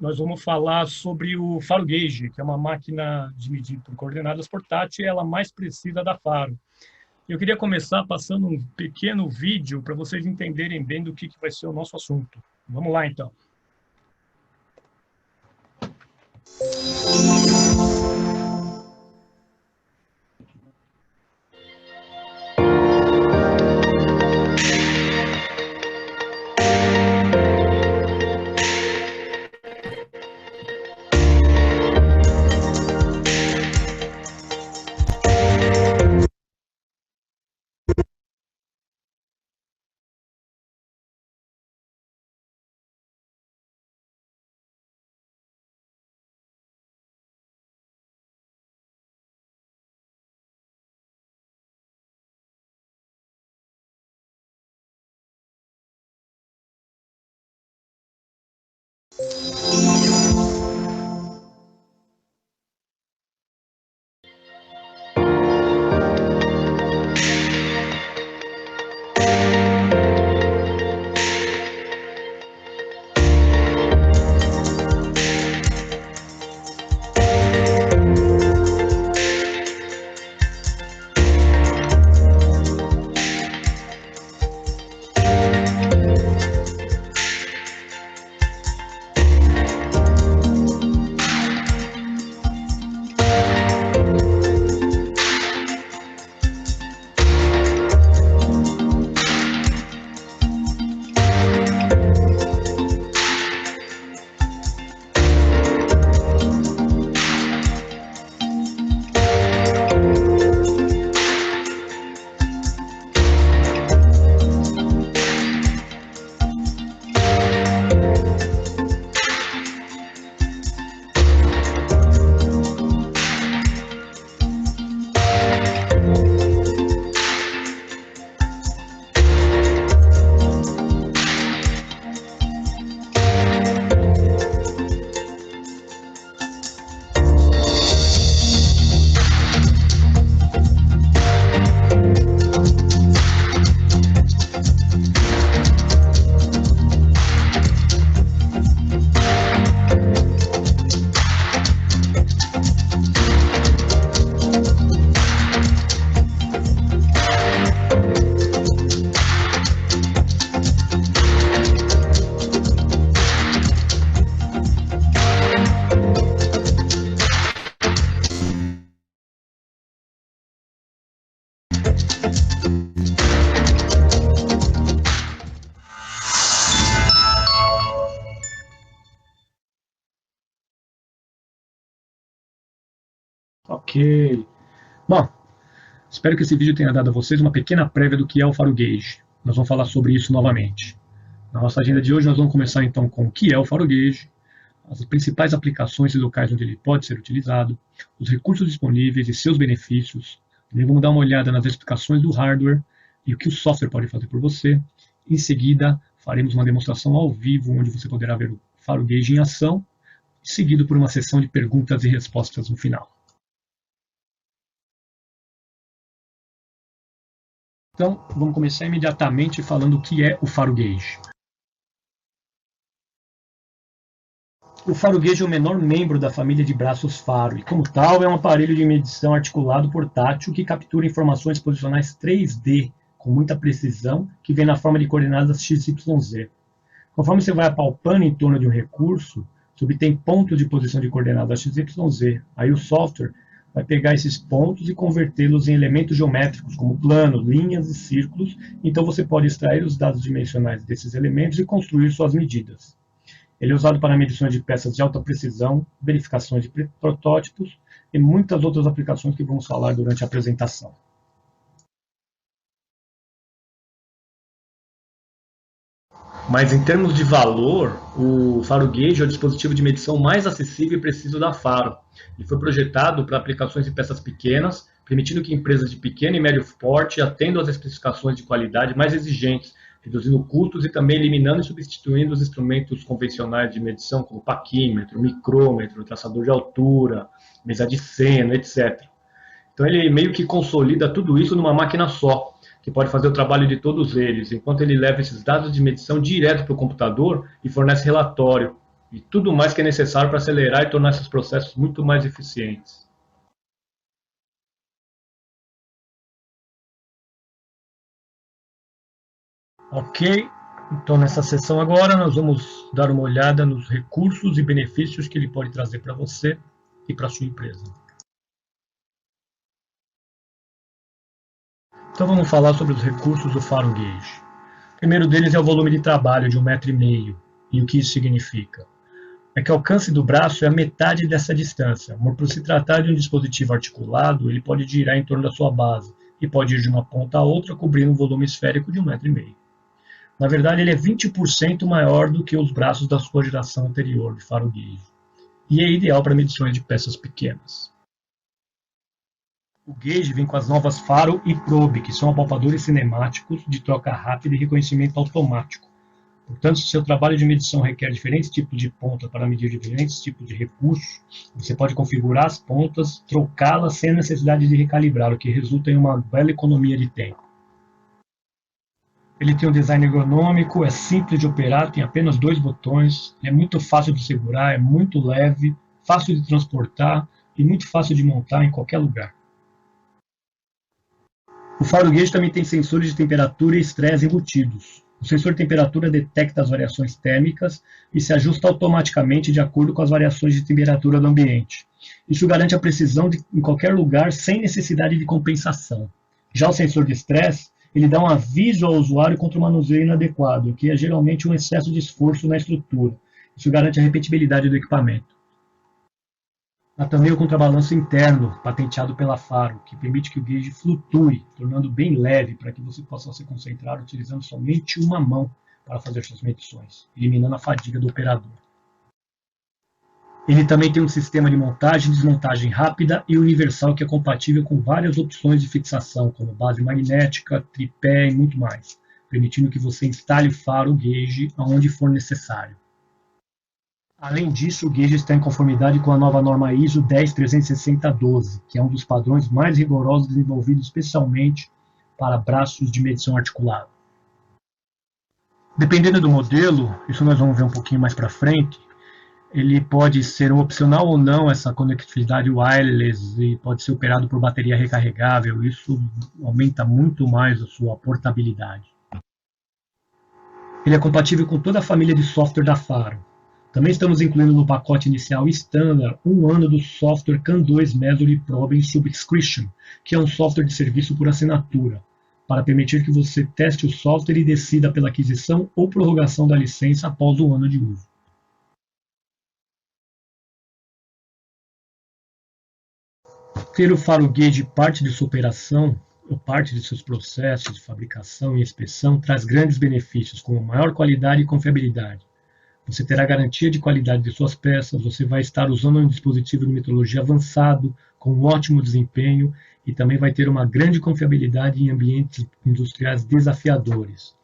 nós vamos falar sobre o Faro Gauge, que é uma máquina de medir por coordenadas portátil, ela mais precisa da Faro. Eu queria começar passando um pequeno vídeo para vocês entenderem bem do que vai ser o nosso assunto. Vamos lá, então. Ok. Bom, espero que esse vídeo tenha dado a vocês uma pequena prévia do que é o Faro Gauge. Nós vamos falar sobre isso novamente. Na nossa agenda de hoje, nós vamos começar então com o que é o Faro Gauge, as principais aplicações e locais onde ele pode ser utilizado, os recursos disponíveis e seus benefícios. Também vamos dar uma olhada nas explicações do hardware e o que o software pode fazer por você. Em seguida, faremos uma demonstração ao vivo, onde você poderá ver o Faro Gauge em ação, seguido por uma sessão de perguntas e respostas no final. Então, vamos começar imediatamente falando o que é o Faro Gauge. O Faro Gauge é o menor membro da família de braços Faro e, como tal, é um aparelho de medição articulado portátil que captura informações posicionais 3D com muita precisão, que vem na forma de coordenadas XYZ. Conforme você vai apalpando em torno de um recurso, você obtém pontos de posição de coordenadas XYZ. Aí o software vai pegar esses pontos e convertê-los em elementos geométricos, como planos, linhas e círculos. Então você pode extrair os dados dimensionais desses elementos e construir suas medidas. Ele é usado para medições de peças de alta precisão, verificações de protótipos e muitas outras aplicações que vamos falar durante a apresentação. Mas em termos de valor, o Faro Gauge é o dispositivo de medição mais acessível e preciso da Faro. Ele foi projetado para aplicações em peças pequenas, permitindo que empresas de pequeno e médio porte atendam às especificações de qualidade mais exigentes, reduzindo custos e também eliminando e substituindo os instrumentos convencionais de medição, como paquímetro, micrômetro, traçador de altura, mesa de seno, etc. Então ele meio que consolida tudo isso numa máquina só, que pode fazer o trabalho de todos eles, enquanto ele leva esses dados de medição direto para o computador e fornece relatório. e tudo mais que é necessário para acelerar e tornar esses processos muito mais eficientes. Ok, então nessa sessão agora nós vamos dar uma olhada nos recursos e benefícios que ele pode trazer para você e para a sua empresa. Então vamos falar sobre os recursos do Faro Gauge. O primeiro deles é o volume de trabalho de 1,5 m. E o que isso significa? É que o alcance do braço é a metade dessa distância. Mas por se tratar de um dispositivo articulado, ele pode girar em torno da sua base e pode ir de uma ponta a outra, cobrindo um volume esférico de 1,5 m. Na verdade, ele é 20% maior do que os braços da sua geração anterior de Faro Gauge. E é ideal para medições de peças pequenas. O Gauge vem com as novas Faro e Probe, que são apalpadores cinemáticos de troca rápida e reconhecimento automático. Portanto, se seu trabalho de medição requer diferentes tipos de ponta para medir diferentes tipos de recursos, você pode configurar as pontas, trocá-las sem a necessidade de recalibrar, o que resulta em uma bela economia de tempo. Ele tem um design ergonômico, é simples de operar, tem apenas 2 botões, é muito fácil de segurar, é muito leve, fácil de transportar e muito fácil de montar em qualquer lugar. O Faro Gauge também tem sensores de temperatura e estresse embutidos. O sensor de temperatura detecta as variações térmicas e se ajusta automaticamente de acordo com as variações de temperatura do ambiente. Isso garante a precisão em qualquer lugar sem necessidade de compensação. Já o sensor de estresse, ele dá um aviso ao usuário contra o manuseio inadequado, que é geralmente um excesso de esforço na estrutura. Isso garante a repetibilidade do equipamento. Há também o contrabalanço interno, patenteado pela Faro, que permite que o gauge flutue, tornando bem leve para que você possa se concentrar utilizando somente uma mão para fazer suas medições, eliminando a fadiga do operador. Ele também tem um sistema de montagem e desmontagem rápida e universal que é compatível com várias opções de fixação, como base magnética, tripé e muito mais, permitindo que você instale o Faro Gauge aonde for necessário. Além disso, o Gauge está em conformidade com a nova norma ISO 10360-12, que é um dos padrões mais rigorosos desenvolvidos especialmente para braços de medição articulada. Dependendo do modelo, isso nós vamos ver um pouquinho mais para frente, ele pode ser opcional ou não essa conectividade wireless e pode ser operado por bateria recarregável. Isso aumenta muito mais a sua portabilidade. Ele é compatível com toda a família de software da Faro. Também estamos incluindo no pacote inicial standard 1 ano do software CAN2 Measure Probe Subscription, que é um software de serviço por assinatura, para permitir que você teste o software e decida pela aquisição ou prorrogação da licença após o ano de uso. Ter o Faro Gauge parte de sua operação, ou parte de seus processos de fabricação e inspeção, traz grandes benefícios, como maior qualidade e confiabilidade. Você terá garantia de qualidade de suas peças, você vai estar usando um dispositivo de metrologia avançado, com um ótimo desempenho, e também vai ter uma grande confiabilidade em ambientes industriais desafiadores.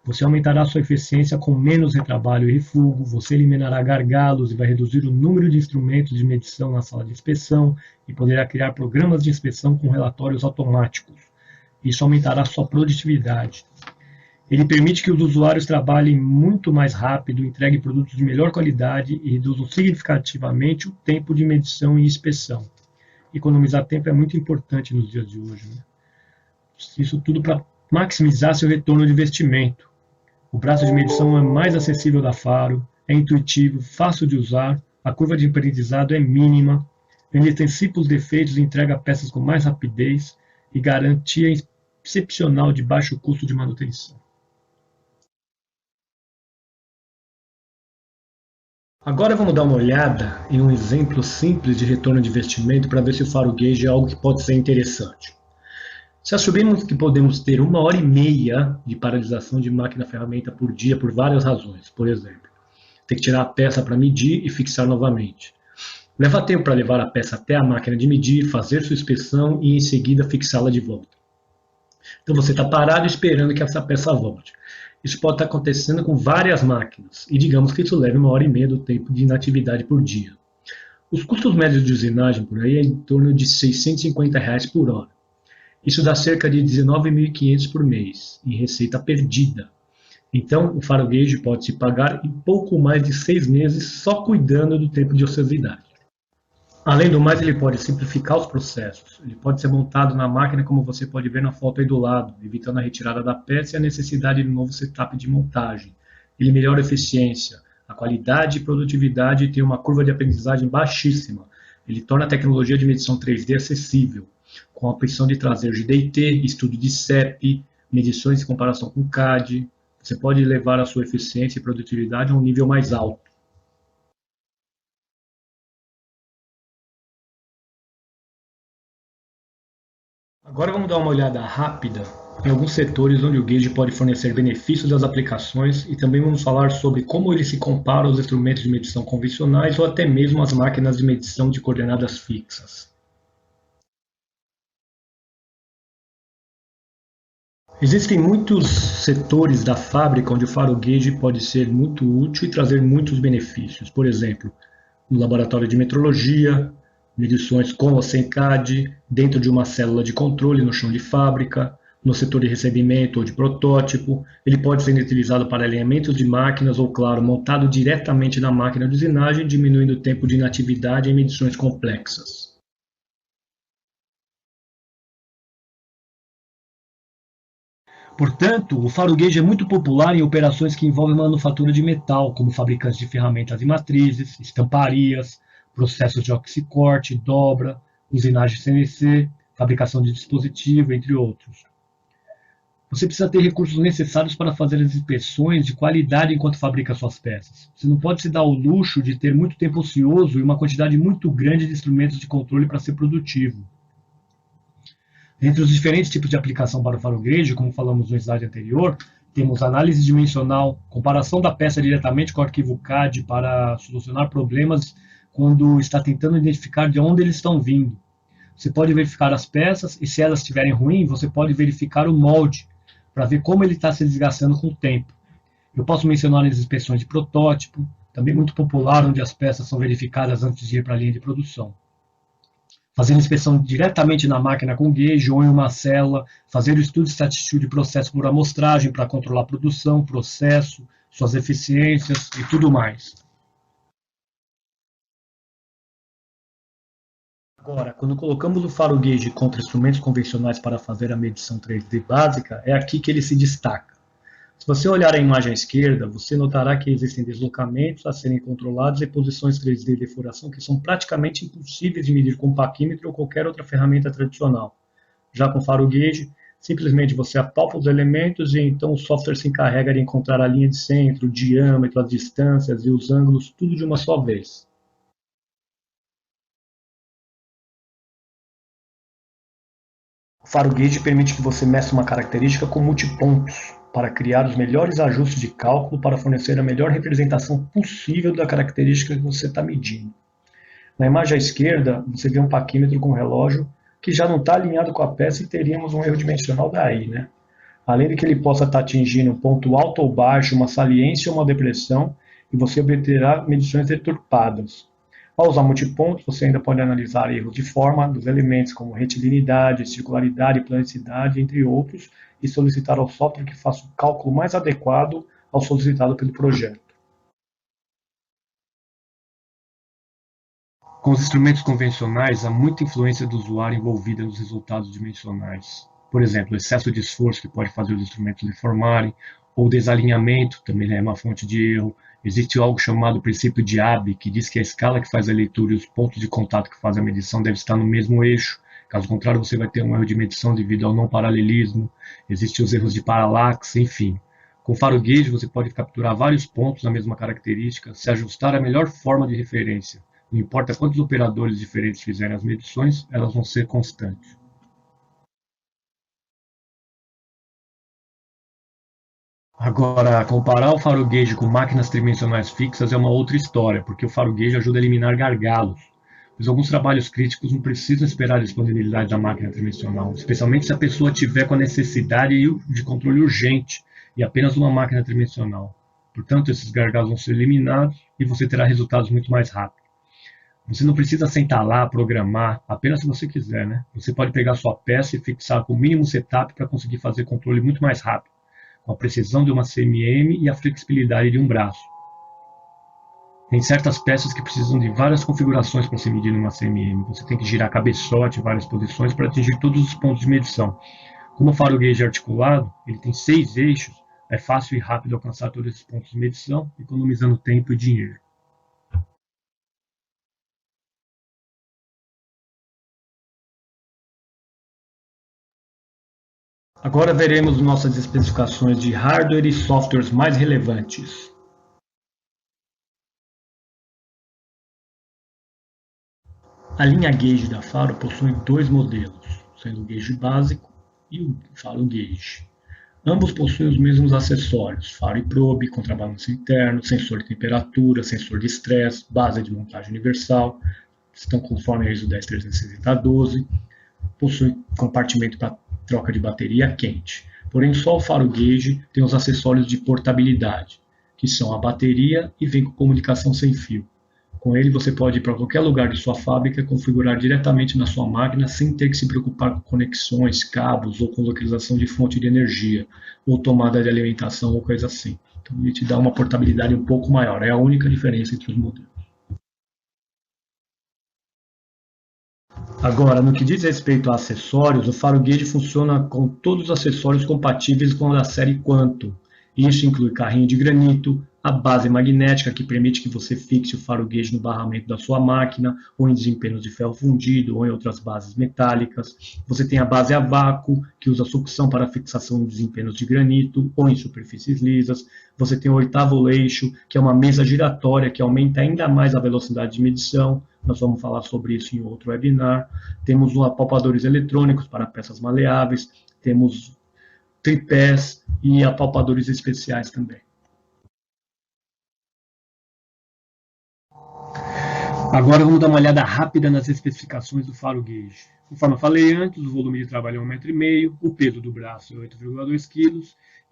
Você aumentará sua eficiência com menos retrabalho e refugo, você eliminará gargalos e vai reduzir o número de instrumentos de medição na sala de inspeção e poderá criar programas de inspeção com relatórios automáticos. Isso aumentará sua produtividade. Ele permite que os usuários trabalhem muito mais rápido, entreguem produtos de melhor qualidade e reduzam significativamente o tempo de medição e inspeção. Economizar tempo é muito importante nos dias de hoje, né? Isso tudo para maximizar seu retorno de investimento. O braço de medição é mais acessível da Faro, é intuitivo, fácil de usar, a curva de aprendizado é mínima, ele tem simples defeitos e entrega peças com mais rapidez e garantia excepcional de baixo custo de manutenção. Agora vamos dar uma olhada em um exemplo simples de retorno de investimento para ver se o Faro Gauge é algo que pode ser interessante. Se assumimos que podemos ter 1h30 de paralisação de máquina-ferramenta por dia por várias razões, por exemplo, ter que tirar a peça para medir e fixar novamente. Leva tempo para levar a peça até a máquina de medir, fazer sua inspeção e em seguida fixá-la de volta. Então você está parado esperando que essa peça volte. Isso pode estar acontecendo com várias máquinas, e digamos que isso leve 1h30 do tempo de inatividade por dia. Os custos médios de usinagem por aí é em torno de R$ 650 por hora. Isso dá cerca de R$ 19.500 por mês, em receita perdida. Então, o faro gauge pode se pagar em pouco mais de 6 meses só cuidando do tempo de ociosidade. Além do mais, ele pode simplificar os processos. Ele pode ser montado na máquina, como você pode ver na foto aí do lado, evitando a retirada da peça e a necessidade de um novo setup de montagem. Ele melhora a eficiência, a qualidade e produtividade e tem uma curva de aprendizagem baixíssima. Ele torna a tecnologia de medição 3D acessível, com a opção de trazer GDT, estudo de CEP, medições em comparação com CAD. Você pode levar a sua eficiência e produtividade a um nível mais alto. Agora vamos dar uma olhada rápida em alguns setores onde o Gauge pode fornecer benefícios das aplicações e também vamos falar sobre como ele se compara aos instrumentos de medição convencionais ou até mesmo às máquinas de medição de coordenadas fixas. Existem muitos setores da fábrica onde o faro Gauge pode ser muito útil e trazer muitos benefícios. Por exemplo, no laboratório de metrologia, medições com ou sem CAD, dentro de uma célula de controle no chão de fábrica, no setor de recebimento ou de protótipo. Ele pode ser utilizado para alinhamentos de máquinas ou, claro, montado diretamente na máquina de usinagem, diminuindo o tempo de inatividade em medições complexas. Portanto, o faro gauge é muito popular em operações que envolvem manufatura de metal, como fabricantes de ferramentas e matrizes, estamparias, processos de oxicorte, dobra, usinagem CNC, fabricação de dispositivo, entre outros. Você precisa ter recursos necessários para fazer as inspeções de qualidade enquanto fabrica suas peças. Você não pode se dar o luxo de ter muito tempo ocioso e uma quantidade muito grande de instrumentos de controle para ser produtivo. Entre os diferentes tipos de aplicação para o faro gauge, como falamos no slide anterior, temos análise dimensional, comparação da peça diretamente com o arquivo CAD para solucionar problemas quando está tentando identificar de onde eles estão vindo. Você pode verificar as peças e, se elas estiverem ruins, você pode verificar o molde para ver como ele está se desgastando com o tempo. Eu posso mencionar as inspeções de protótipo, também muito popular, onde as peças são verificadas antes de ir para a linha de produção. Fazer inspeção diretamente na máquina com gauge ou em uma célula, fazer o estudo estatístico de processo por amostragem para controlar a produção, processo, suas eficiências e tudo mais. Agora, quando colocamos o faro gauge contra instrumentos convencionais para fazer a medição 3D básica, é aqui que ele se destaca. Se você olhar a imagem à esquerda, você notará que existem deslocamentos a serem controlados e posições 3D de furação que são praticamente impossíveis de medir com um paquímetro ou qualquer outra ferramenta tradicional. Já com faro gauge, simplesmente você apalpa os elementos e então o software se encarrega de encontrar a linha de centro, o diâmetro, as distâncias e os ângulos, tudo de uma só vez. O faro gauge permite que você meça uma característica com multipontos, para criar os melhores ajustes de cálculo para fornecer a melhor representação possível da característica que você está medindo. Na imagem à esquerda, você vê um paquímetro com relógio que já não está alinhado com a peça e teríamos um erro dimensional daí, né? Além de que ele possa estar atingindo um ponto alto ou baixo, uma saliência ou uma depressão, e você obterá medições deturpadas. Ao usar multipontos, você ainda pode analisar erros de forma dos elementos, como retilinidade, circularidade, planicidade, entre outros, e solicitar ao software que faça o cálculo mais adequado ao solicitado pelo projeto. Com os instrumentos convencionais, há muita influência do usuário envolvida nos resultados dimensionais. Por exemplo, excesso de esforço que pode fazer os instrumentos deformarem, ou desalinhamento, também é uma fonte de erro. Existe algo chamado princípio de Abbe, que diz que a escala que faz a leitura e os pontos de contato que faz a medição devem estar no mesmo eixo. Caso contrário, você vai ter um erro de medição devido ao não paralelismo. Existem os erros de paralaxe, enfim. Com faro gauge, você pode capturar vários pontos na mesma característica, se ajustar à melhor forma de referência. Não importa quantos operadores diferentes fizerem as medições, elas vão ser constantes. Agora, comparar o faro gauge com máquinas tridimensionais fixas é uma outra história, porque o faro gauge ajuda a eliminar gargalos. Pois alguns trabalhos críticos não precisam esperar a disponibilidade da máquina tridimensional, especialmente se a pessoa tiver com a necessidade de controle urgente e apenas uma máquina tridimensional. Portanto, esses gargalos vão ser eliminados e você terá resultados muito mais rápidos. Você não precisa sentar lá, programar, apenas se você quiser, né? Você pode pegar sua peça e fixar com o mínimo setup para conseguir fazer controle muito mais rápido. com a precisão de uma CMM e a flexibilidade de um braço. Tem certas peças que precisam de várias configurações para se medir numa CMM. Você tem que girar cabeçote em várias posições para atingir todos os pontos de medição. Como o faro gauge é articulado, ele tem 6 eixos, é fácil e rápido alcançar todos esses pontos de medição, economizando tempo e dinheiro. Agora veremos nossas especificações de hardware e softwares mais relevantes. A linha gauge da Faro possui 2 modelos, sendo o gauge básico e o faro gauge. Ambos possuem os mesmos acessórios, faro e probe, contrabalanço interno, sensor de temperatura, sensor de estresse, base de montagem universal, estão conforme a ISO 1036012, possui compartimento para troca de bateria quente. Porém, só o faro gauge tem os acessórios de portabilidade, que são a bateria e vem com comunicação sem fio. Com ele, você pode ir para qualquer lugar de sua fábrica e configurar diretamente na sua máquina sem ter que se preocupar com conexões, cabos ou com localização de fonte de energia, ou tomada de alimentação ou coisa assim. Então, ele te dá uma portabilidade um pouco maior. É a única diferença entre os modelos. Agora, no que diz respeito a acessórios, o faro gauge funciona com todos os acessórios compatíveis com a da série Quantum. Isso inclui carrinho de granito, a base magnética que permite que você fixe o faro gauge no barramento da sua máquina, ou em desempenhos de ferro fundido, ou em outras bases metálicas. Você tem a base a vácuo, que usa sucção para fixação em desempenhos de granito, ou em superfícies lisas. Você tem o 8º eixo, que é uma mesa giratória que aumenta ainda mais a velocidade de medição. Nós vamos falar sobre isso em outro webinar. Temos apalpadores eletrônicos para peças maleáveis, temos tripés e apalpadores especiais também. Agora vamos dar uma olhada rápida nas especificações do faro gauge. Conforme eu falei antes, o volume de trabalho é 1,5 m, o peso do braço é 8,2 kg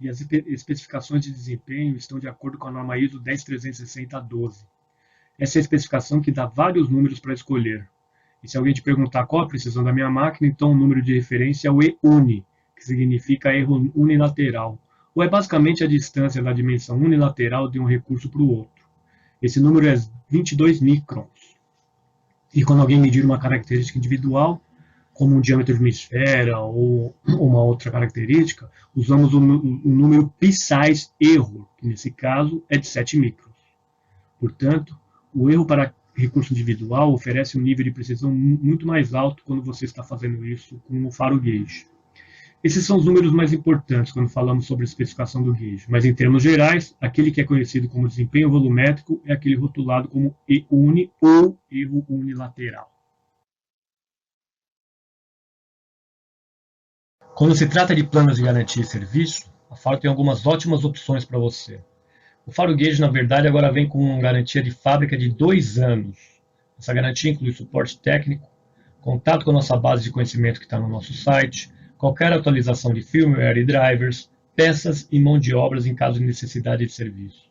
e as especificações de desempenho estão de acordo com a norma ISO 1036012. Essa é a especificação que dá vários números para escolher. E se alguém te perguntar qual a precisão da minha máquina, então o número de referência é o EUNI, que significa erro unilateral, ou é basicamente a distância da dimensão unilateral de um recurso para o outro. Esse número é 22 microns. E quando alguém medir uma característica individual, como um diâmetro de uma esfera ou uma outra característica, usamos o número precise error, que nesse caso é de 7 microns. Portanto, o erro para recurso individual oferece um nível de precisão muito mais alto quando você está fazendo isso com o faro gauge. Esses são os números mais importantes quando falamos sobre a especificação do gauge, mas em termos gerais, aquele que é conhecido como desempenho volumétrico é aquele rotulado como EUNI ou erro unilateral. Quando se trata de planos de garantia e serviço, a Faro tem algumas ótimas opções para você. O faro gauge, na verdade, agora vem com uma garantia de fábrica de 2 anos. Essa garantia inclui suporte técnico, contato com a nossa base de conhecimento que está no nosso site, qualquer atualização de firmware e drivers, peças e mão de obras em caso de necessidade de serviço.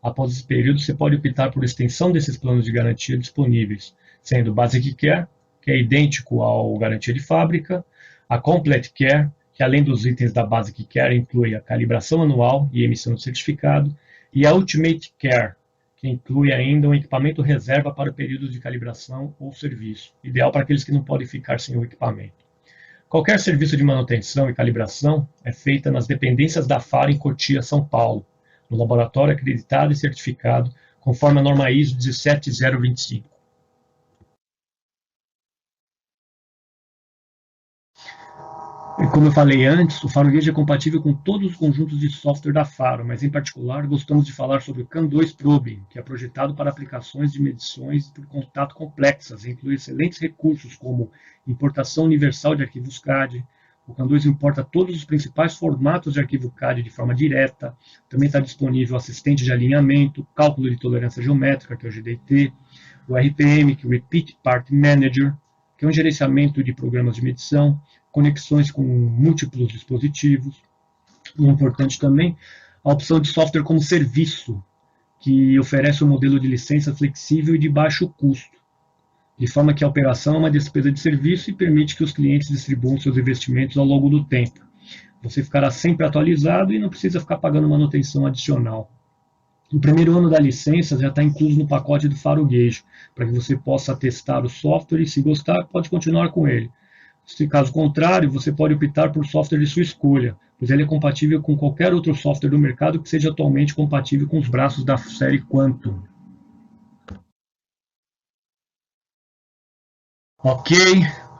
Após esse período, você pode optar por extensão desses planos de garantia disponíveis, sendo o Basic Care, que é idêntico ao garantia de fábrica, a Complete Care, que além dos itens da Basic Care inclui a calibração anual e emissão de certificado, e a Ultimate Care, que inclui ainda um equipamento reserva para o período de calibração ou serviço, ideal para aqueles que não podem ficar sem o equipamento. Qualquer serviço de manutenção e calibração é feita nas dependências da Faro em Cotia, São Paulo, no laboratório acreditado e certificado, conforme a norma ISO 17025. E como eu falei antes, o Faro Gauge é compatível com todos os conjuntos de software da Faro, mas em particular gostamos de falar sobre o CAN2 Probing, que é projetado para aplicações de medições por contato complexas e inclui excelentes recursos como importação universal de arquivos CAD. O CAN2 importa todos os principais formatos de arquivo CAD de forma direta. Também está disponível assistente de alinhamento, cálculo de tolerância geométrica, que é o GDT, o RPM, que é o Repeat Part Manager, que é um gerenciamento de programas de medição, conexões com múltiplos dispositivos. E importante também, a opção de software como serviço, que oferece um modelo de licença flexível e de baixo custo, de forma que a operação é uma despesa de serviço e permite que os clientes distribuam seus investimentos ao longo do tempo. Você ficará sempre atualizado e não precisa ficar pagando manutenção adicional. O primeiro ano da licença já está incluso no pacote do Faro Gauge, para que você possa testar o software e, se gostar, pode continuar com ele. Se caso contrário, você pode optar por software de sua escolha, pois ele é compatível com qualquer outro software do mercado que seja atualmente compatível com os braços da série Quantum. Ok,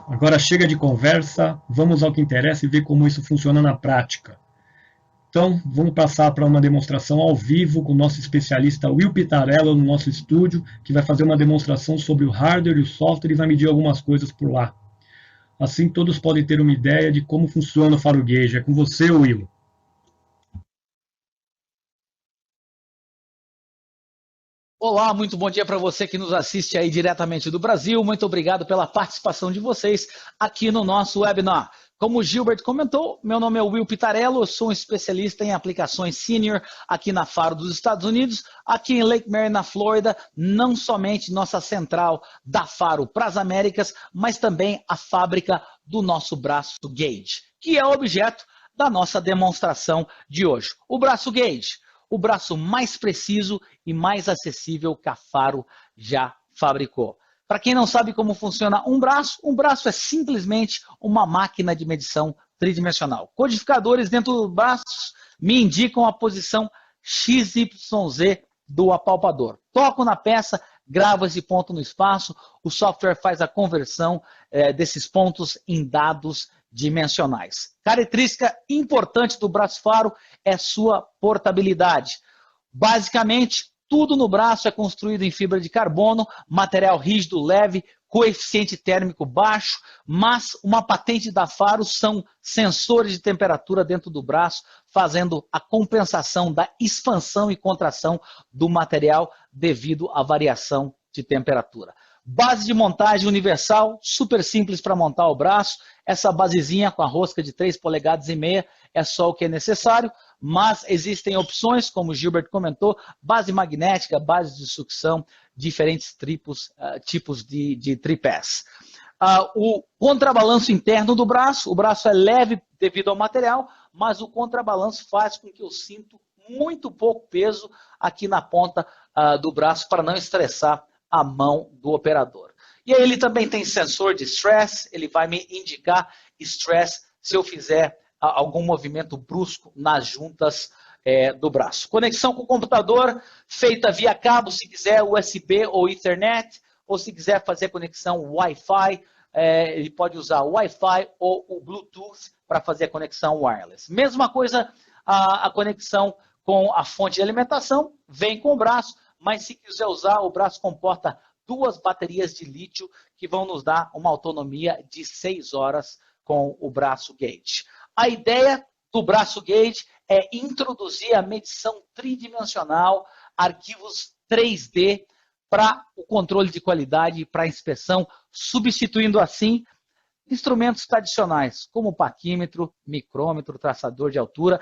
agora chega de conversa, vamos ao que interessa e ver como isso funciona na prática. Então, vamos passar para uma demonstração ao vivo com o nosso especialista Will Pitarello no nosso estúdio, que vai fazer uma demonstração sobre o hardware e o software e vai medir algumas coisas por lá. Assim, todos podem ter uma ideia de como funciona o Faro Gauge. É com você, Will. Olá, muito bom dia para você que nos assiste aí diretamente do Brasil. Muito obrigado pela participação de vocês aqui no nosso webinar. Como o Gilbert comentou, meu nome é Will Pitarello, eu sou um especialista em aplicações senior aqui na Faro dos Estados Unidos, aqui em Lake Mary, na Flórida, não somente nossa central da Faro para as Américas, mas também a fábrica do nosso braço Gauge, que é o objeto da nossa demonstração de hoje. O braço Gauge, o braço mais preciso e mais acessível que a Faro já fabricou. Para quem não sabe como funciona um braço é simplesmente uma máquina de medição tridimensional. Codificadores dentro do braço me indicam a posição XYZ do apalpador. Toco na peça, gravo esse ponto no espaço, o software faz a conversão desses pontos em dados dimensionais. Característica importante do braço Faro é sua portabilidade. Basicamente, tudo no braço é construído em fibra de carbono, material rígido, leve, coeficiente térmico baixo, mas uma patente da Faro são sensores de temperatura dentro do braço, fazendo a compensação da expansão e contração do material devido à variação de temperatura. Base de montagem universal, super simples para montar o braço. Essa basezinha com a rosca de 3,5 polegadas é só o que é necessário, mas existem opções, como o Gilbert comentou, base magnética, base de sucção, diferentes tipos de tripés. O contrabalanço interno do braço, o braço é leve devido ao material, mas o contrabalanço faz com que eu sinto muito pouco peso aqui na ponta do braço para não estressar a mão do operador. E aí ele também tem sensor de stress, ele vai me indicar stress se eu fizer algum movimento brusco nas juntas do braço. Conexão com o computador, feita via cabo, se quiser USB ou Ethernet, ou se quiser fazer conexão Wi-Fi, ele pode usar o Wi-Fi ou o Bluetooth para fazer a conexão wireless. Mesma coisa a conexão com a fonte de alimentação, vem com o braço, mas se quiser usar, o braço comporta 2 baterias de lítio que vão nos dar uma autonomia de 6 horas com o braço Gauge. A ideia do braço Gauge é introduzir a medição tridimensional, arquivos 3D para o controle de qualidade e para a inspeção, substituindo assim instrumentos tradicionais, como paquímetro, micrômetro, traçador de altura,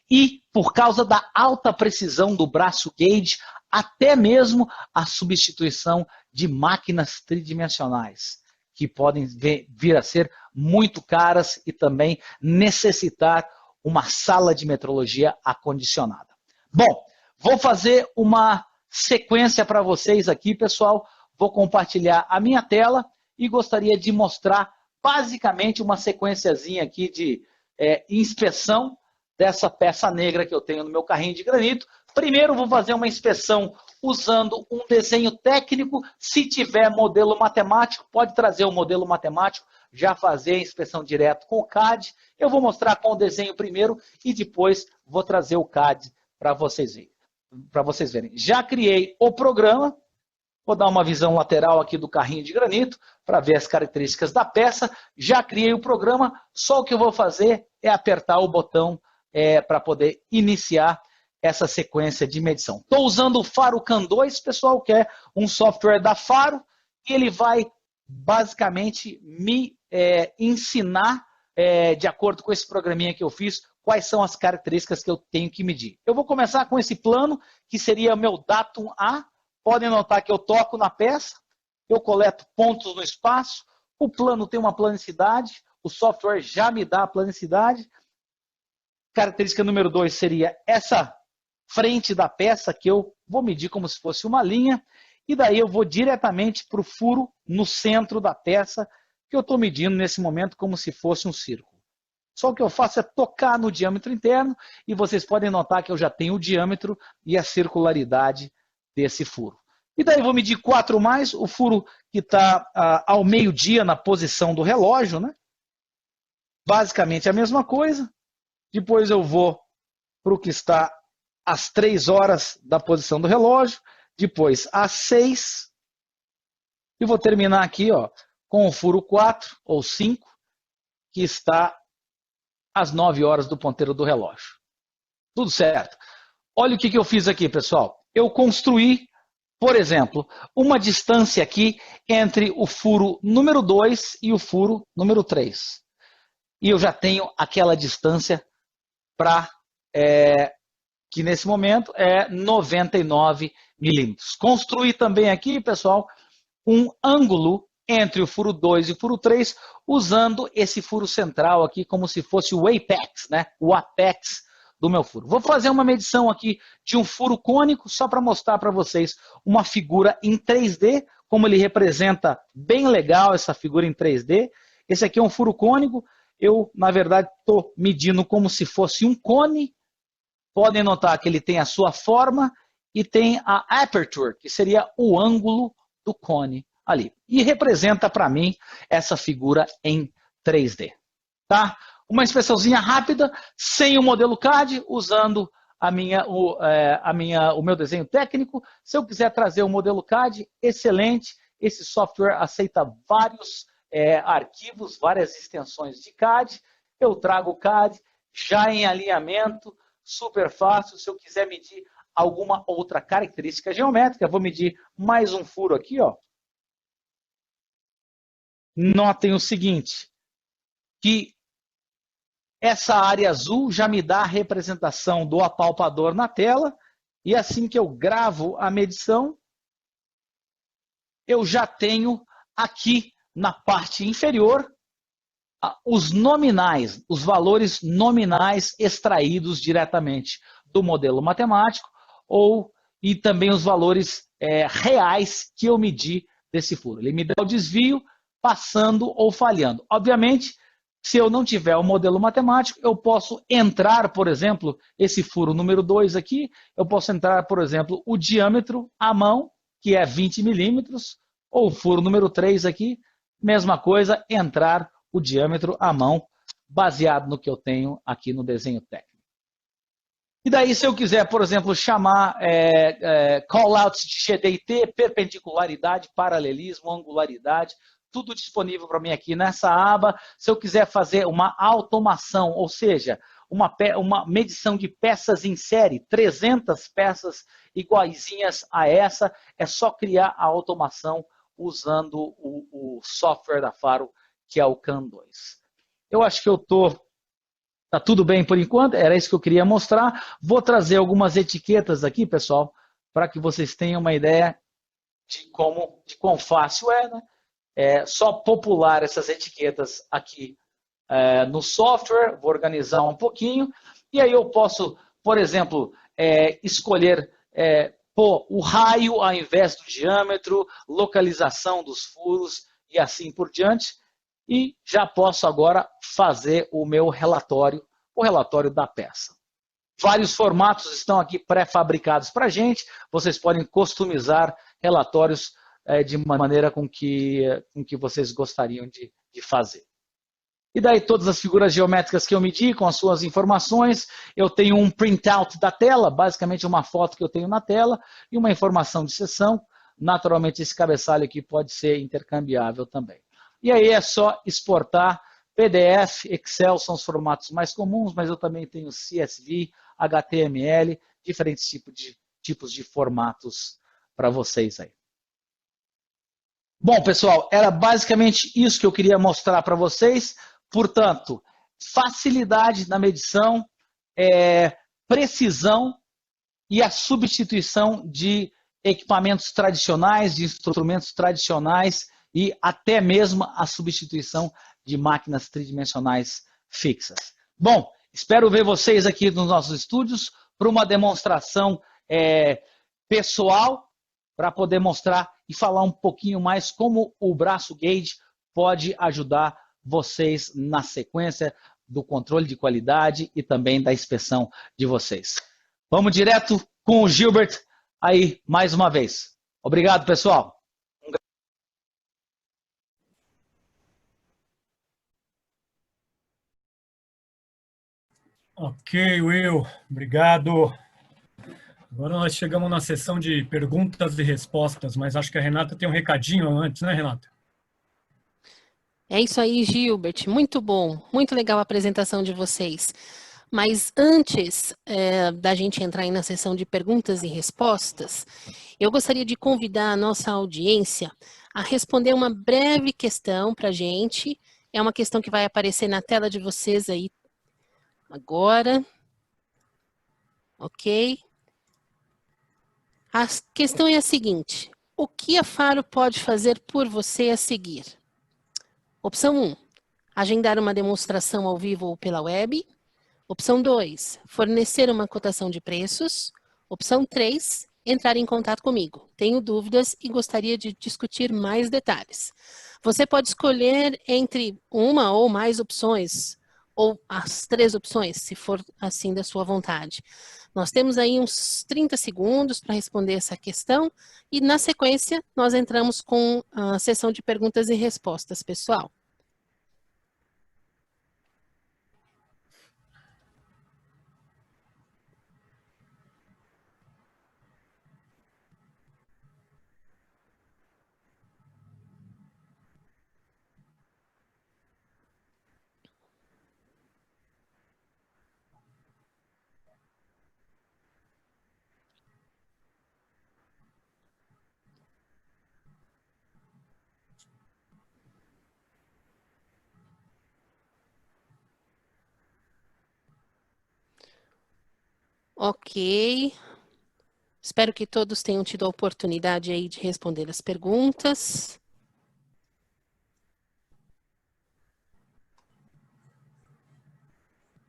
e por causa da alta precisão do braço Gauge, até mesmo a substituição de máquinas tridimensionais, que podem vir a ser muito caras e também necessitar uma sala de metrologia acondicionada. Bom, vou fazer uma sequência para vocês aqui, pessoal. Vou compartilhar a minha tela e gostaria de mostrar basicamente uma sequenciazinha aqui de inspeção dessa peça negra que eu tenho no meu carrinho de granito. Primeiro vou fazer uma inspeção usando um desenho técnico. Se tiver modelo matemático, pode trazer o modelo matemático, já fazer a inspeção direto com o CAD. Eu vou mostrar com o desenho primeiro e depois vou trazer o CAD para vocês verem. Já criei o programa. Vou dar uma visão lateral aqui do carrinho de granito para ver as características da peça. Já criei o programa, só o que eu vou fazer é apertar o botão para poder iniciar essa sequência de medição. Estou usando o Faro CAN 2, pessoal, que é um software da Faro, e ele vai basicamente me ensinar, de acordo com esse programinha que eu fiz, quais são as características que eu tenho que medir. Eu vou começar com esse plano, que seria meu datum A. Podem notar que eu toco na peça, eu coleto pontos no espaço, o plano tem uma planicidade, o software já me dá a planicidade, característica número 2 seria essa frente da peça, que eu vou medir como se fosse uma linha, e daí eu vou diretamente para o furo no centro da peça, que eu estou medindo nesse momento como se fosse um círculo. Só o que eu faço é tocar no diâmetro interno, e vocês podem notar que eu já tenho o diâmetro e a circularidade desse furo. E daí eu vou medir 4 mais, o furo que está ao meio-dia na posição do relógio, né? Basicamente a mesma coisa. Depois eu vou para o que está às 3 horas da posição do relógio, depois às 6, e vou terminar aqui, ó, com o furo 4 ou 5, que está às 9 horas do ponteiro do relógio. Tudo certo. Olha o que eu fiz aqui, pessoal. Eu construí, por exemplo, uma distância aqui entre o furo número 2 e o furo número 3. E eu já tenho aquela distância para que nesse momento é 99 milímetros. Construí também aqui, pessoal, um ângulo entre o furo 2 e o furo 3, usando esse furo central aqui como se fosse o apex, né? O apex do meu furo. Vou fazer uma medição aqui de um furo cônico, só para mostrar para vocês uma figura em 3D, como ele representa bem legal essa figura em 3D. Esse aqui é um furo cônico, eu, na verdade, estou medindo como se fosse um cone. Podem notar que ele tem a sua forma e tem a aperture, que seria o ângulo do cone ali. E representa para mim essa figura em 3D. Tá? Uma inspeçãozinha rápida, sem o modelo CAD, usando o meu desenho técnico. Se eu quiser trazer o modelo CAD, excelente. Esse software aceita vários arquivos, várias extensões de CAD. Eu trago o CAD já em alinhamento, super fácil. Se eu quiser medir alguma outra característica geométrica, vou medir mais um furo aqui, ó. Notem o seguinte, que essa área azul já me dá a representação do apalpador na tela, e assim que eu gravo a medição, eu já tenho aqui na parte inferior os nominais, os valores nominais extraídos diretamente do modelo matemático, e também os valores reais que eu medi desse furo. Ele me dá o desvio passando ou falhando. Obviamente, se eu não tiver o modelo matemático, eu posso entrar, por exemplo, esse furo número 2 aqui, eu posso entrar, por exemplo, o diâmetro à mão, que é 20 milímetros, ou o furo número 3 aqui, mesma coisa, entrar o diâmetro à mão, baseado no que eu tenho aqui no desenho técnico. E daí, se eu quiser, por exemplo, chamar callouts de GDT, perpendicularidade, paralelismo, angularidade, tudo disponível para mim aqui nessa aba. Se eu quiser fazer uma automação, ou seja, uma medição de peças em série, 300 peças iguaizinhas a essa, é só criar a automação usando o software da Faro, que é o CAN2. Eu acho que tá tudo bem por enquanto, era isso que eu queria mostrar. Vou trazer algumas etiquetas aqui, pessoal, para que vocês tenham uma ideia de quão fácil é, né? É só popular essas etiquetas aqui no software, vou organizar um pouquinho, e aí eu posso, por exemplo, escolher pôr o raio ao invés do diâmetro, localização dos furos e assim por diante, e já posso agora fazer o meu relatório, o relatório da peça. Vários formatos estão aqui pré-fabricados para a gente, vocês podem customizar relatórios de maneira com que vocês gostariam de fazer. E daí todas as figuras geométricas que eu medi, com as suas informações, eu tenho um printout da tela, basicamente uma foto que eu tenho na tela, e uma informação de seção. Naturalmente esse cabeçalho aqui pode ser intercambiável também. E aí é só exportar. PDF, Excel são os formatos mais comuns, mas eu também tenho CSV, HTML, diferentes tipos de formatos para vocês aí. Bom, pessoal, era basicamente isso que eu queria mostrar para vocês. Portanto, facilidade na medição, precisão e a substituição de equipamentos tradicionais, de instrumentos tradicionais e até mesmo a substituição de máquinas tridimensionais fixas. Bom, Espero ver vocês aqui nos nossos estúdios para uma demonstração pessoal, para poder mostrar e falar um pouquinho mais como o braço Gauge pode ajudar vocês na sequência do controle de qualidade e também da inspeção de vocês. Vamos direto com o Gilbert aí mais uma vez. Obrigado, pessoal. Ok, Will, obrigado. Agora nós chegamos na sessão de perguntas e respostas, mas acho que a Renata tem um recadinho antes, né, Renata? É isso aí, Gilbert. Muito bom. Muito legal a apresentação de vocês. Mas antes da gente entrar aí na sessão de perguntas e respostas, eu gostaria de convidar a nossa audiência a responder uma breve questão para a gente. É uma questão que vai aparecer na tela de vocês aí agora. Ok? A questão é a seguinte: o que a Faro pode fazer por você a seguir? Opção 1, agendar uma demonstração ao vivo ou pela web. Opção 2, fornecer uma cotação de preços. Opção 3, entrar em contato comigo. Tenho dúvidas e gostaria de discutir mais detalhes. Você pode escolher entre uma ou mais opções, ou as 3 opções, se for assim da sua vontade. Nós temos aí uns 30 segundos para responder essa questão e, na sequência, nós entramos com a sessão de perguntas e respostas, pessoal. Ok. Espero que todos tenham tido a oportunidade aí de responder as perguntas.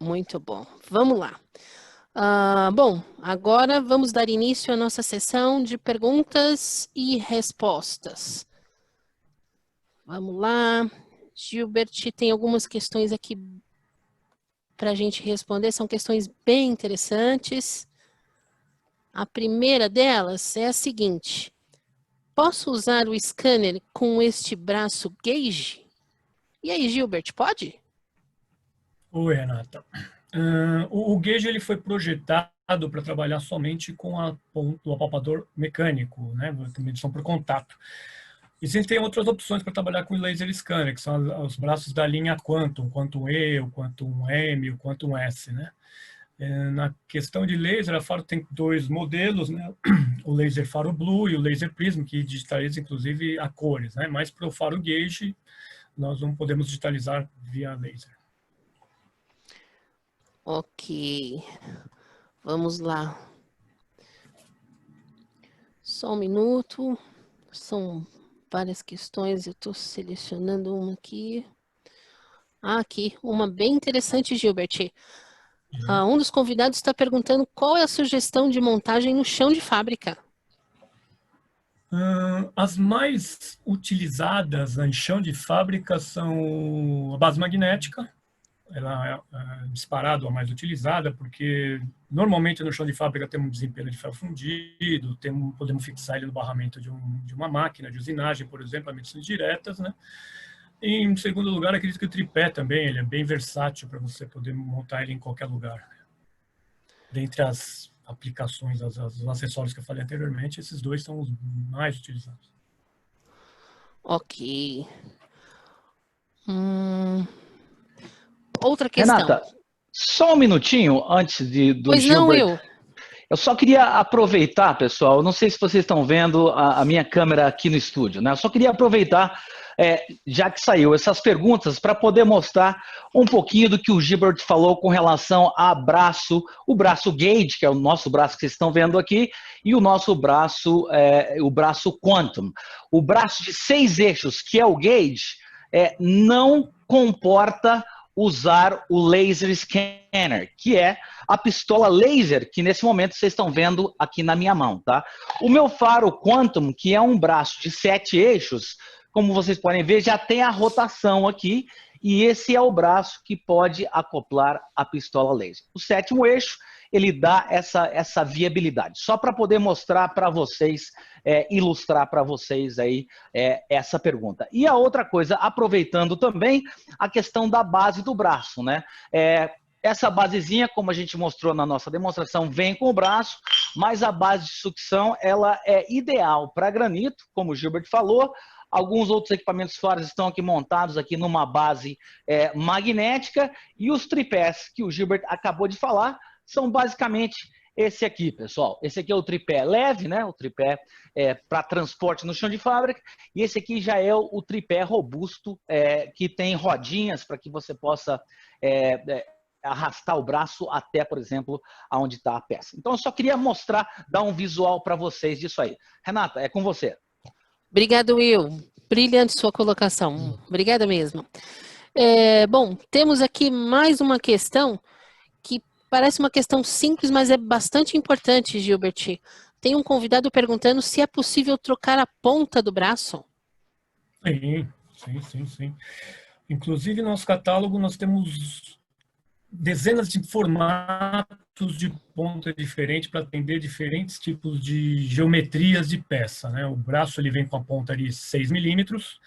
Muito bom. Vamos lá. Bom, agora vamos dar início à nossa sessão de perguntas e respostas. Vamos lá. Gilbert, tem algumas questões aqui para a gente responder. São questões bem interessantes. A primeira delas é a seguinte: posso usar o scanner com este braço Gauge? E aí, Gilbert, pode? Oi, Renata. O Gauge ele foi projetado para trabalhar somente com o apalpador mecânico, né, medição por contato. Existem outras opções para trabalhar com o laser scanner, que são os braços da linha Quantum, Quantum E, o Quantum M, o Quantum S, né? Na questão de laser, a Faro tem 2 modelos, né? O laser Faro Blue e o laser Prism, que digitaliza inclusive a cores, né? Mas para o Faro Gauge, nós não podemos digitalizar via laser. Ok. Vamos lá. Só um minuto. São várias questões, eu estou selecionando uma aqui. Aqui, uma bem interessante, Gilbert. Um dos convidados está perguntando qual é a sugestão de montagem no chão de fábrica. As mais utilizadas em chão de fábrica são a base magnética. Ela é disparado a mais utilizada, porque normalmente no chão de fábrica temos um desempenho de ferro fundido, podemos fixar ele no barramento de uma máquina de usinagem, por exemplo, a medições diretas, né? E, em segundo lugar, acredito que o tripé também, ele é bem versátil para você poder montar ele em qualquer lugar. Dentre as aplicações, os acessórios que eu falei anteriormente, esses 2 são os mais utilizados. Ok. Outra questão. Renata, só um minutinho antes do Pois não, Gilbert. Eu só queria aproveitar, pessoal, não sei se vocês estão vendo a minha câmera aqui no estúdio, né? Eu só queria aproveitar, já que saiu essas perguntas, para poder mostrar um pouquinho do que o Gilbert falou com relação a o braço Gauge, que é o nosso braço que vocês estão vendo aqui, e o nosso braço, o braço Quantum. O braço de 6 eixos, que é o Gauge, não comporta usar o Laser Scanner, que é a pistola laser que nesse momento vocês estão vendo aqui na minha mão, tá? O meu faro Quantum, que é um braço de 7 eixos, como vocês podem ver, já tem a rotação aqui, e esse é o braço que pode acoplar a pistola laser. O 7º eixo, ele dá essa viabilidade. Só para poder mostrar para vocês, ilustrar para vocês aí essa pergunta. E a outra coisa, aproveitando também a questão da base do braço, né? Essa basezinha, como a gente mostrou na nossa demonstração, vem com o braço, mas a base de sucção, ela é ideal para granito, como o Gilbert falou. Alguns outros equipamentos fora estão aqui montados aqui numa base magnética, e os tripés que o Gilbert acabou de falar são basicamente esse aqui, pessoal. Esse aqui é o tripé leve, né? O tripé para transporte no chão de fábrica, e esse aqui já é o tripé robusto, que tem rodinhas para que você possa arrastar o braço até, por exemplo, aonde está a peça. Então, eu só queria mostrar, dar um visual para vocês disso aí. Renata, é com você. Obrigado, Will. Brilhante sua colocação. Obrigada mesmo. Bom, temos aqui mais uma questão que parece uma questão simples, mas é bastante importante, Gilbert. Tem um convidado perguntando se é possível trocar a ponta do braço. Sim. Inclusive, no nosso catálogo, nós temos dezenas de formatos de ponta diferentes para atender diferentes tipos de geometrias de peça, né? O braço ele vem com a ponta de 6 milímetros,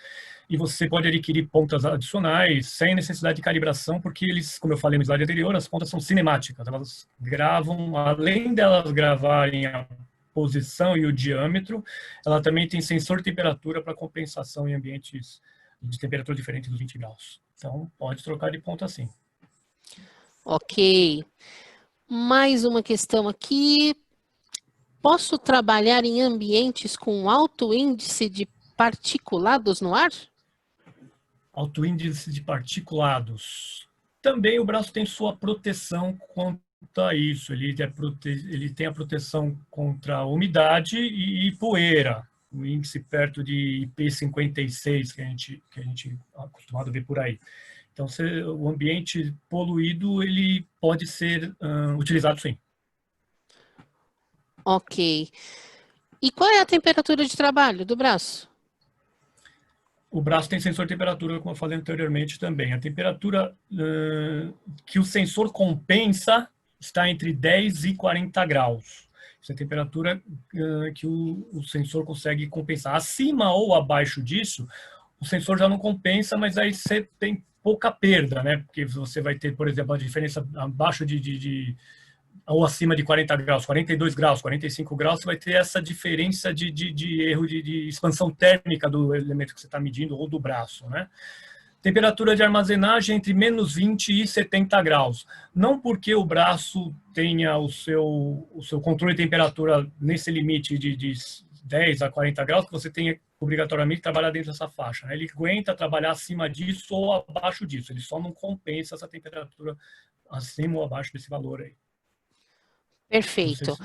e você pode adquirir pontas adicionais sem necessidade de calibração, porque eles, como eu falei no slide anterior, as pontas são cinemáticas, elas gravam, além delas gravarem a posição e o diâmetro, ela também tem sensor de temperatura para compensação em ambientes de temperatura diferente dos 20 graus. Então, pode trocar de ponta sim. Ok. Mais uma questão aqui. Posso trabalhar em ambientes com alto índice de particulados no ar? Alto índice de particulados. Também o braço tem sua proteção quanto a isso. Ele tem a proteção contra a umidade e poeira. O índice perto de IP56, que a gente é acostumado a ver por aí. Então, o ambiente poluído, ele pode ser utilizado sim. Ok. E qual é a temperatura de trabalho do braço? O braço tem sensor de temperatura, como eu falei anteriormente também. A temperatura que o sensor compensa está entre 10 e 40 graus. Essa é a temperatura que o sensor consegue compensar. Acima ou abaixo disso, o sensor já não compensa, mas aí você tem pouca perda, né? Porque você vai ter, por exemplo, a diferença abaixo ou acima de 40 graus, 42 graus, 45 graus, você vai ter essa diferença de erro de expansão térmica do elemento que você está medindo ou do braço, né? Temperatura de armazenagem entre menos 20 e 70 graus. Não porque o braço tenha o seu controle de temperatura nesse limite de 10 a 40 graus, que você tenha obrigatoriamente trabalhar dentro dessa faixa, né? Ele aguenta trabalhar acima disso ou abaixo disso, ele só não compensa essa temperatura acima ou abaixo desse valor aí. Perfeito.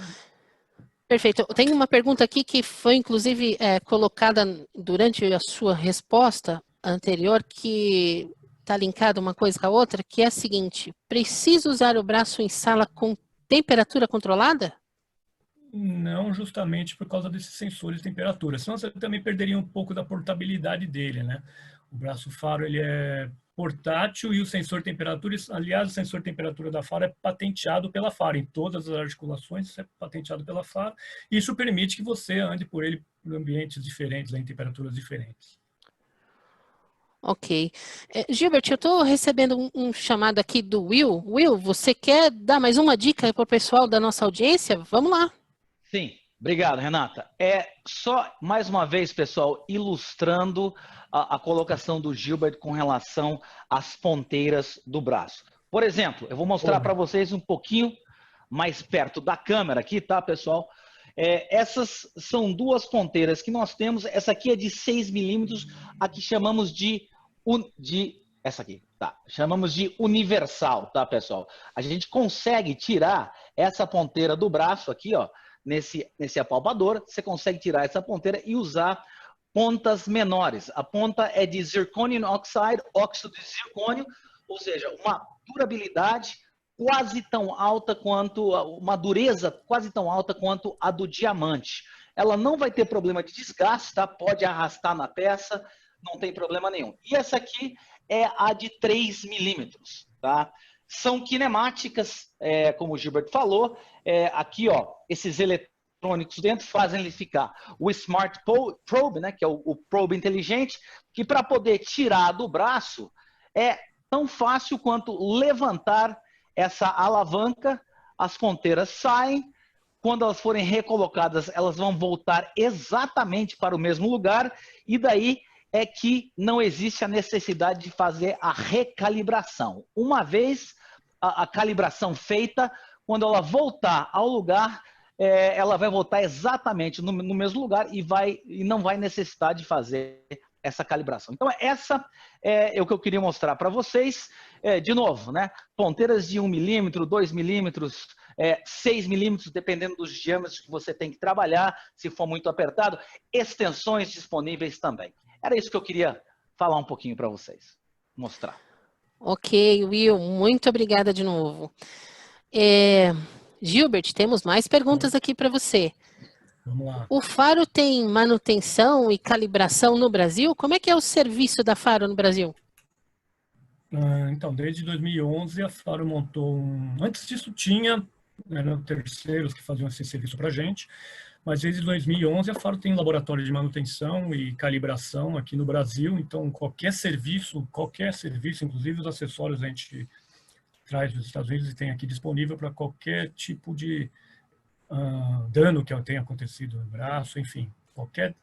Perfeito. Tem uma pergunta aqui que foi, inclusive, colocada durante a sua resposta anterior, que está linkada uma coisa com a outra, que é a seguinte: preciso usar o braço em sala com temperatura controlada? Não, justamente por causa desses sensores de temperatura. Senão você também perderia um pouco da portabilidade dele, né? O braço faro ele é portátil e o sensor de temperatura, aliás, o sensor de temperatura da Faro é patenteado pela Faro, em todas as articulações é patenteado pela Faro, e isso permite que você ande por ele em ambientes diferentes, em temperaturas diferentes. Ok. Gilbert, eu estou recebendo um chamado aqui do Will. Will, você quer dar mais uma dica para o pessoal da nossa audiência? Vamos lá. Sim, obrigado, Renata. Só, mais uma vez, pessoal, ilustrando a colocação do Gilbert com relação às ponteiras do braço. Por exemplo, eu vou mostrar para vocês um pouquinho mais perto da câmera aqui, tá, pessoal? Essas são duas ponteiras que nós temos. Essa aqui é de 6 milímetros, a que chamamos essa aqui, tá? Chamamos de universal, tá, pessoal? A gente consegue tirar essa ponteira do braço aqui, ó, nesse apalpador, você consegue tirar essa ponteira e usar pontas menores. A ponta é de zirconium oxide, óxido de zircônio, ou seja, uma durabilidade quase tão alta quanto, uma dureza quase tão alta quanto a do diamante. Ela não vai ter problema de desgaste, tá? Pode arrastar na peça, não tem problema nenhum. E essa aqui é a de 3 milímetros, tá? São kinemáticas, como o Gilbert falou, aqui, ó, esses eletrônicos dentro fazem ele ficar o Smart Probe, né, que é o probe inteligente, que para poder tirar do braço é tão fácil quanto levantar essa alavanca, as ponteiras saem, quando elas forem recolocadas, elas vão voltar exatamente para o mesmo lugar, e daí é que não existe a necessidade de fazer a recalibração. Uma vez a calibração feita, quando ela voltar ao lugar, ela vai voltar exatamente no mesmo lugar e não vai necessitar de fazer essa calibração. Então, essa é o que eu queria mostrar para vocês. De novo, né? Ponteiras de 1 milímetro, 2 milímetros, 6 milímetros, dependendo dos diâmetros que você tem que trabalhar, se for muito apertado. Extensões disponíveis também. Era isso que eu queria falar um pouquinho para vocês, mostrar. Ok, Will, muito obrigada de novo. Gilbert, temos mais perguntas aqui para você. Vamos lá. O Faro tem manutenção e calibração no Brasil? Como é que é o serviço da Faro no Brasil? Então, desde 2011, a Faro montou Antes disso eram terceiros que faziam esse serviço para a gente, mas desde 2011 a Faro tem um laboratório de manutenção e calibração aqui no Brasil, então qualquer serviço, inclusive os acessórios a gente traz dos Estados Unidos e tem aqui disponível para qualquer tipo de dano que tenha acontecido no braço, enfim, qualquer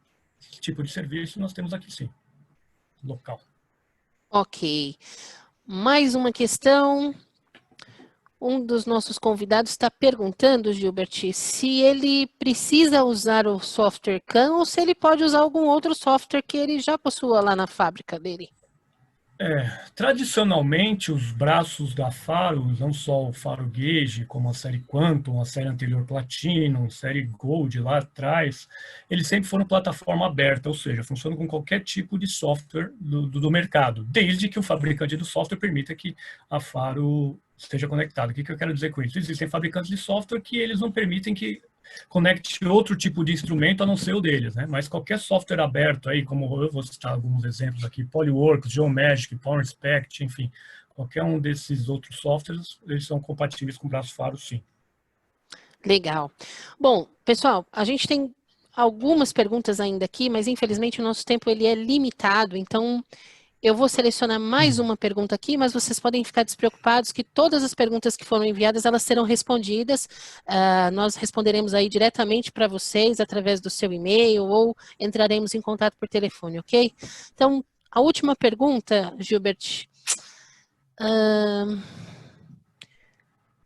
tipo de serviço nós temos aqui sim, local. Ok. Mais uma questão. Um dos nossos convidados está perguntando, Gilbert, se ele precisa usar o software CAM ou se ele pode usar algum outro software que ele já possua lá na fábrica dele. Tradicionalmente, os braços da Faro, não só o Faro Gauge, como a série Quantum, a série anterior Platinum, série Gold lá atrás, eles sempre foram plataforma aberta, ou seja, funcionam com qualquer tipo de software do mercado, desde que o fabricante do software permita que a Faro esteja conectada. O que eu quero dizer com isso? Existem fabricantes de software que eles não permitem que conecte outro tipo de instrumento a não ser o deles, né? Mas qualquer software aberto aí, como eu vou citar alguns exemplos aqui, Polyworks, Geomagic, PowerInspect, enfim, qualquer um desses outros softwares, eles são compatíveis com o braço Faro, sim. Legal. Bom, pessoal, a gente tem algumas perguntas ainda aqui, mas infelizmente o nosso tempo ele é limitado, então eu vou selecionar mais uma pergunta aqui, mas vocês podem ficar despreocupados que todas as perguntas que foram enviadas, elas serão respondidas. Nós responderemos aí diretamente para vocês através do seu e-mail ou entraremos em contato por telefone, ok? Então, a última pergunta, Gilbert,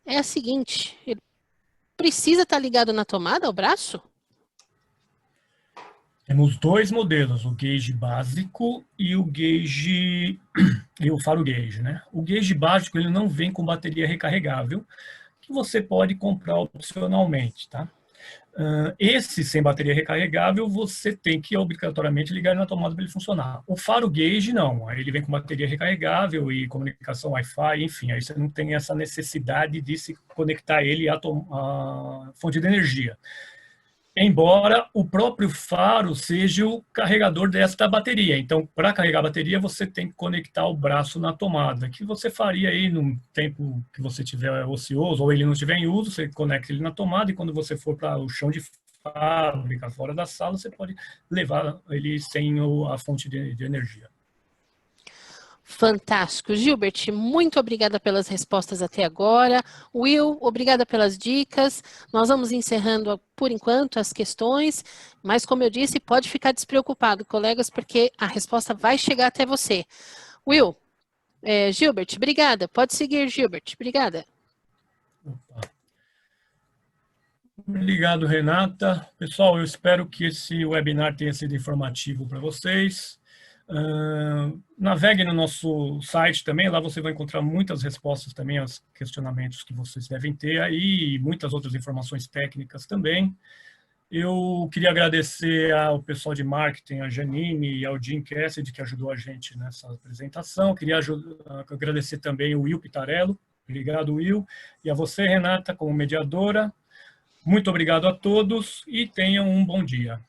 é a seguinte: ele precisa estar ligado na tomada, ao braço? Temos dois modelos, o gauge básico e o gauge e o Faro Gauge, né? O gauge básico ele não vem com bateria recarregável, que você pode comprar opcionalmente, tá? Esse sem bateria recarregável você tem que obrigatoriamente ligar na tomada para ele funcionar. O Faro Gauge não, aí ele vem com bateria recarregável e comunicação Wi-Fi, enfim, aí você não tem essa necessidade de se conectar ele à fonte de energia. Embora o próprio Faro seja o carregador desta bateria. Então, para carregar a bateria, você tem que conectar o braço na tomada, que você faria aí no tempo que você tiver ocioso, ou ele não estiver em uso, você conecta ele na tomada, e quando você for para o chão de fábrica, fora da sala, você pode levar ele sem a fonte de energia. Fantástico. Gilbert, muito obrigada pelas respostas até agora. Will, obrigada pelas dicas. Nós vamos encerrando, por enquanto, as questões, mas, como eu disse, pode ficar despreocupado, colegas, porque a resposta vai chegar até você. Will, Gilbert, obrigada. Pode seguir, Gilbert. Obrigada. Opa. Obrigado, Renata. Pessoal, eu espero que esse webinar tenha sido informativo para vocês. Navegue no nosso site também, lá você vai encontrar muitas respostas também aos questionamentos que vocês devem ter aí, e muitas outras informações técnicas também. Eu queria agradecer ao pessoal de marketing, a Janine e ao Jim Cassidy, que ajudou a gente nessa apresentação. Queria agradecer também o Will Pitarello. Obrigado, Will. E a você, Renata, como mediadora. Muito obrigado a todos e tenham um bom dia.